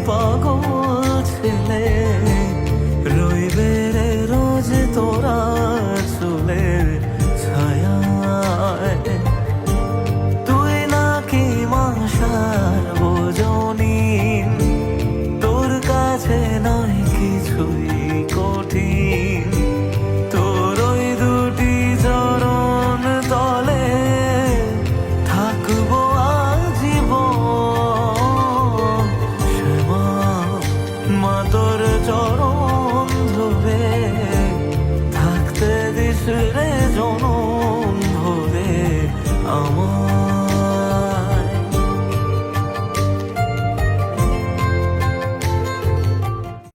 পাগল ছেলে রইবে রে রোজ তোরা চুলের ছায়ায়। তুই নাকি মাসার বোঝনি, তোর কাছে নয় কিছুই কঠিন। তোর ওই দুটি চরণ তলে থাকবো আজীবন। শ্যামা মা তোর চরণ ধরে থাকতে দিস রে জনম ভরে আমার।